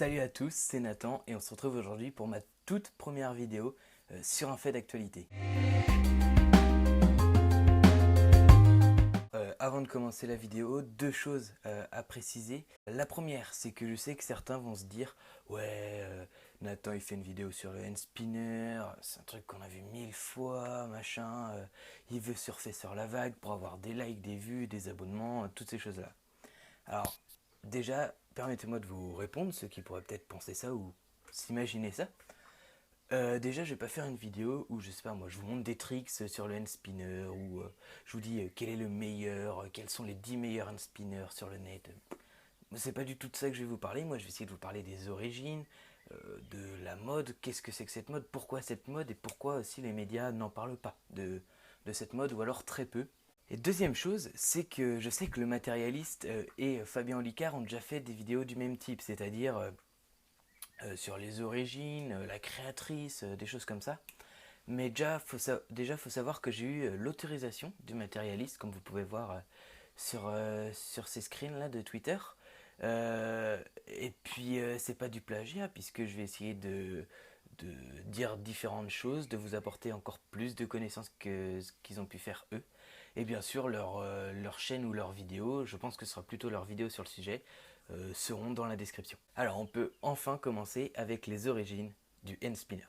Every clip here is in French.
Salut à tous, c'est Nathan et on se retrouve aujourd'hui pour ma toute première vidéo sur un fait d'actualité. Avant de commencer la vidéo, deux choses à préciser. La première, c'est que je sais que certains vont se dire « Ouais, Nathan il fait une vidéo sur le hand spinner, c'est un truc qu'on a vu 1000 fois, machin, il veut surfer sur la vague pour avoir des likes, des vues, des abonnements, toutes ces choses-là. » Alors, déjà, permettez-moi de vous répondre, ceux qui pourraient peut-être penser ça ou s'imaginer ça. Déjà, je vais pas faire une vidéo où, je sais pas moi, je vous montre des tricks sur le hand spinner ou je vous dis quel est le meilleur, quels sont les 10 meilleurs hand spinners sur le net. C'est pas du tout de ça que je vais vous parler. Moi, je vais essayer de vous parler des origines, de la mode, qu'est-ce que c'est que cette mode, pourquoi cette mode et pourquoi aussi les médias n'en parlent pas de cette mode ou alors très peu. Et deuxième chose, c'est que je sais que le matérialiste et Fabien Olicard ont déjà fait des vidéos du même type, c'est-à-dire sur les origines, la créatrice, des choses comme ça. Mais déjà, faut savoir que j'ai eu l'autorisation du matérialiste, comme vous pouvez voir sur ces screens là de Twitter. Et puis c'est pas du plagiat puisque je vais essayer de dire différentes choses, de vous apporter encore plus de connaissances que ce qu'ils ont pu faire eux. Et bien sûr leur chaîne ou leur vidéo, je pense que ce sera plutôt leur vidéo sur le sujet, seront dans la description. Alors on peut enfin commencer avec les origines du hand spinner.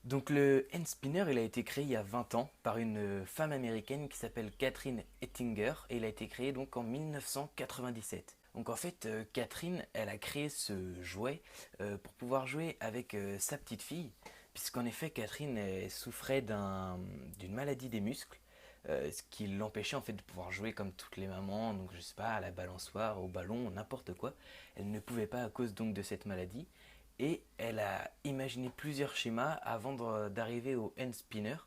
Donc le hand spinner, il a été créé il y a 20 ans par une femme américaine qui s'appelle Catherine Ettinger et il a été créé donc en 1997. Donc en fait, Catherine, elle a créé ce jouet pour pouvoir jouer avec sa petite fille, puisqu'en effet, Catherine elle souffrait d'une maladie des muscles, ce qui l'empêchait en fait de pouvoir jouer comme toutes les mamans, donc je sais pas, à la balançoire, au ballon, n'importe quoi. Elle ne pouvait pas à cause donc de cette maladie et elle a imaginé plusieurs schémas avant d'arriver au hand spinner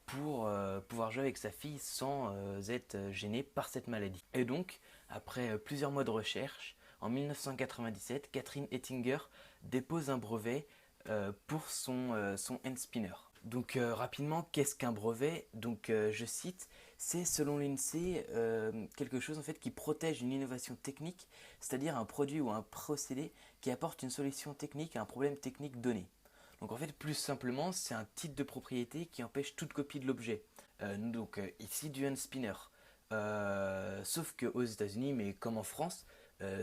pour pouvoir jouer avec sa fille sans être gênée par cette maladie. Et donc, après plusieurs mois de recherche, en 1997, Catherine Ettinger dépose un brevet pour son hand spinner. Donc rapidement, qu'est-ce qu'un brevet? Donc je cite, c'est selon l'INSEE quelque chose en fait qui protège une innovation technique, c'est-à-dire un produit ou un procédé qui apporte une solution technique à un problème technique donné. Donc en fait, plus simplement, c'est un titre de propriété qui empêche toute copie de l'objet. Ici du hand spinner. Sauf qu'aux États-Unis, mais comme en France,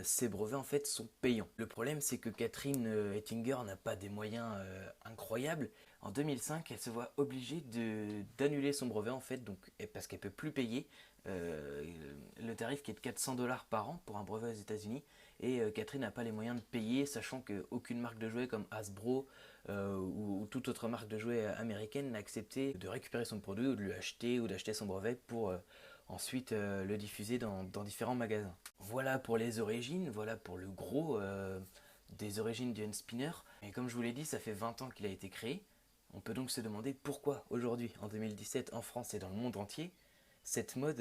ces brevets en fait sont payants. Le problème c'est que Catherine Ettinger n'a pas des moyens incroyables. En 2005, elle se voit obligée d'annuler son brevet en fait, donc, parce qu'elle peut plus payer euh, le tarif qui est de 400 $ par an pour un brevet aux États-Unis. Et Catherine n'a pas les moyens de payer, sachant qu'aucune marque de jouets comme Hasbro ou toute autre marque de jouets américaine n'a accepté de récupérer son produit ou de lui acheter ou d'acheter son brevet pour ensuite le diffuser dans différents magasins. Voilà pour les origines, voilà pour le gros des origines du hand spinner. Et comme je vous l'ai dit, ça fait 20 ans qu'il a été créé. On peut donc se demander pourquoi aujourd'hui, en 2017, en France et dans le monde entier, cette mode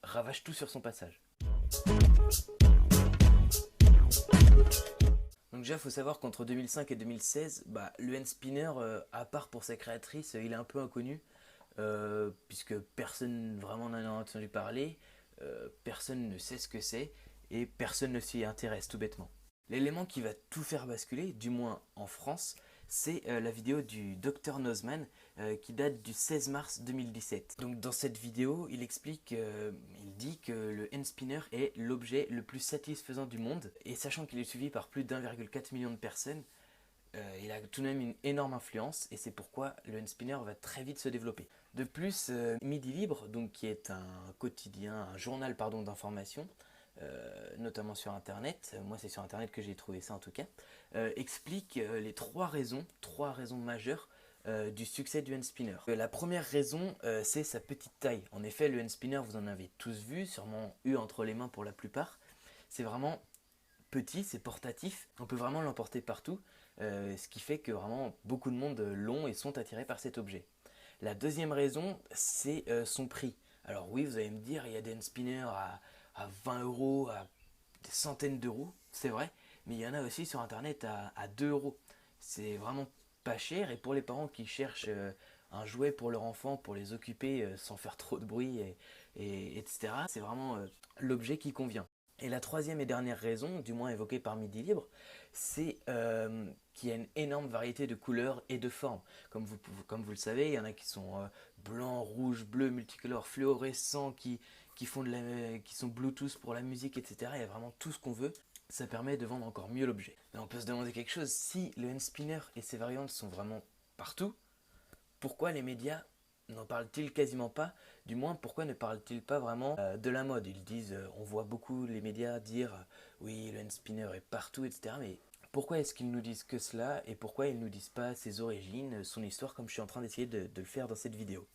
ravage tout sur son passage. Donc déjà, il faut savoir qu'entre 2005 et 2016, le hand spinner, à part pour sa créatrice, il est un peu inconnu, puisque personne vraiment n'en a entendu parler, personne ne sait ce que c'est, et personne ne s'y intéresse tout bêtement. L'élément qui va tout faire basculer, du moins en France, c'est la vidéo du Dr Nozman qui date du 16 mars 2017. Donc dans cette vidéo, il explique, il dit que le hand spinner est l'objet le plus satisfaisant du monde, et sachant qu'il est suivi par plus d'1,4 million de personnes, il a tout de même une énorme influence et c'est pourquoi le hand spinner va très vite se développer. De plus, Midi Libre, donc, qui est un quotidien, un journal pardon, d'information, notamment sur internet, moi c'est sur internet que j'ai trouvé ça en tout cas, explique les trois raisons majeures du succès du hand spinner. La première raison, c'est sa petite taille. En effet, le hand spinner, vous en avez tous vu, sûrement eu entre les mains pour la plupart. C'est vraiment petit, c'est portatif, on peut vraiment l'emporter partout, ce qui fait que vraiment beaucoup de monde l'ont et sont attirés par cet objet. La deuxième raison, c'est son prix. Alors oui, vous allez me dire, il y a des hand spinners à 20 euros, à des centaines d'euros, c'est vrai, mais il y en a aussi sur internet à 2 euros. C'est vraiment pas cher et pour les parents qui cherchent un jouet pour leur enfant pour les occuper sans faire trop de bruit etc. C'est vraiment l'objet qui convient. Et la troisième et dernière raison, du moins évoquée par Midi Libre, c'est qu'il y a une énorme variété de couleurs et de formes. Comme vous le savez, il y en a qui sont blancs, rouges, bleus, multicolores, fluorescents, qui sont Bluetooth pour la musique, etc. Il y a vraiment tout ce qu'on veut. Ça permet de vendre encore mieux l'objet. Mais on peut se demander quelque chose, si le hand spinner et ses variantes sont vraiment partout, pourquoi les médias n'en parlent-ils quasiment pas? Du moins, pourquoi ne parlent-ils pas vraiment de la mode? Ils disent, on voit beaucoup les médias dire oui, le hand spinner est partout, etc. Mais pourquoi est-ce qu'ils nous disent que cela et pourquoi ils ne nous disent pas ses origines, son histoire, comme je suis en train d'essayer de le faire dans cette vidéo?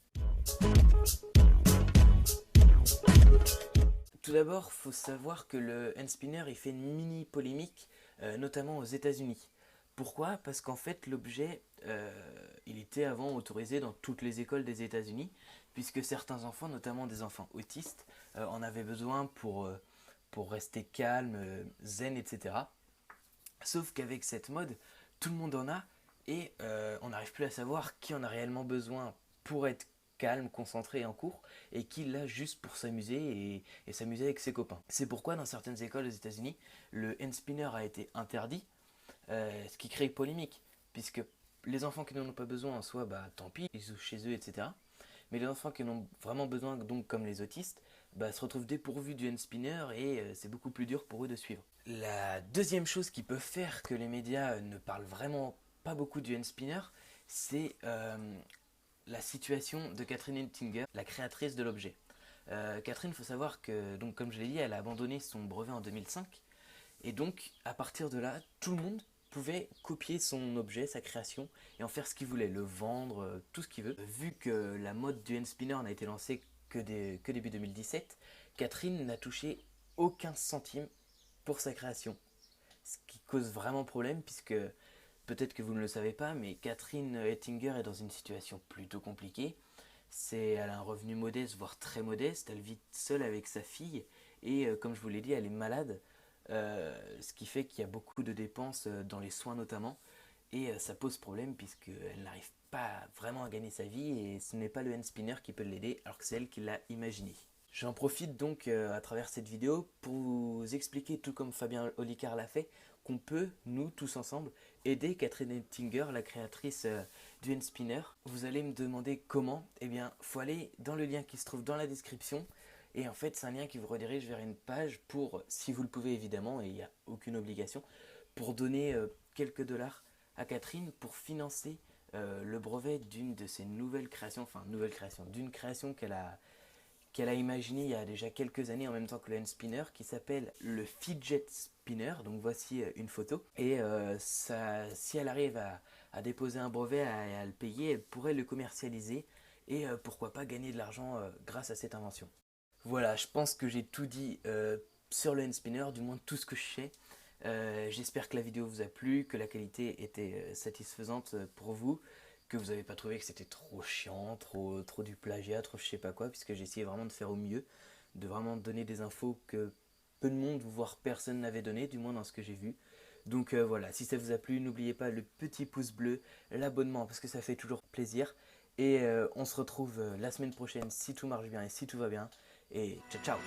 Tout d'abord, il faut savoir que le hand spinner il fait une mini polémique, notamment aux États-Unis. Pourquoi? Parce qu'en fait, l'objet, il était avant autorisé dans toutes les écoles des États-Unis, puisque certains enfants, notamment des enfants autistes, en avaient besoin pour rester calme, zen, etc. Sauf qu'avec cette mode, tout le monde en a et on n'arrive plus à savoir qui en a réellement besoin pour être calme, concentré en cours et qui l'a juste pour s'amuser et s'amuser avec ses copains. C'est pourquoi dans certaines écoles aux États-Unis, le hand spinner a été interdit, ce qui crée polémique, puisque les enfants qui n'en ont pas besoin en soi, bah tant pis, ils jouent chez eux, etc. Mais les enfants qui en ont vraiment besoin, donc comme les autistes, bah, se retrouvent dépourvus du hand spinner et c'est beaucoup plus dur pour eux de suivre. La deuxième chose qui peut faire que les médias ne parlent vraiment pas beaucoup du hand spinner, c'est la situation de Catherine Ettinger, la créatrice de l'objet. Catherine, il faut savoir que, donc, comme je l'ai dit, elle a abandonné son brevet en 2005. Et donc, à partir de là, tout le monde pouvait copier son objet, sa création, et en faire ce qu'il voulait, le vendre, tout ce qu'il veut. Vu que la mode du hand spinner n'a été lancée que début 2017, Catherine n'a touché aucun centime pour sa création. Ce qui cause vraiment problème, puisque peut-être que vous ne le savez pas, mais Catherine Ettinger est dans une situation plutôt compliquée. Elle a un revenu modeste, voire très modeste, elle vit seule avec sa fille, et comme je vous l'ai dit, elle est malade. Ce qui fait qu'il y a beaucoup de dépenses dans les soins notamment et ça pose problème puisqu'elle n'arrive pas vraiment à gagner sa vie et ce n'est pas le hand spinner qui peut l'aider alors que c'est elle qui l'a imaginé. J'en profite donc à travers cette vidéo pour vous expliquer, tout comme Fabien Olicard l'a fait, qu'on peut, nous tous ensemble, aider Catherine Ettinger, la créatrice du hand spinner. Vous allez me demander comment? Eh bien, il faut aller dans le lien qui se trouve dans la description. Et en fait, c'est un lien qui vous redirige vers une page pour, si vous le pouvez évidemment, et il n'y a aucune obligation, pour donner quelques dollars à Catherine pour financer le brevet d'une de ses nouvelles créations, d'une création qu'elle a imaginée il y a déjà quelques années en même temps que le hand spinner, qui s'appelle le fidget spinner. Donc voici une photo. Et si elle arrive à déposer un brevet, à le payer, elle pourrait le commercialiser et pourquoi pas gagner de l'argent grâce à cette invention. Voilà, je pense que j'ai tout dit sur le hand spinner, du moins tout ce que je sais. J'espère que la vidéo vous a plu, que la qualité était satisfaisante pour vous, que vous n'avez pas trouvé que c'était trop chiant, trop du plagiat, trop je sais pas quoi, puisque j'ai essayé vraiment de faire au mieux, de vraiment donner des infos que peu de monde, voire personne n'avait donné, du moins dans ce que j'ai vu. Donc voilà, si ça vous a plu, n'oubliez pas le petit pouce bleu, l'abonnement, parce que ça fait toujours plaisir. Et on se retrouve la semaine prochaine si tout marche bien et si tout va bien. Et ciao ciao.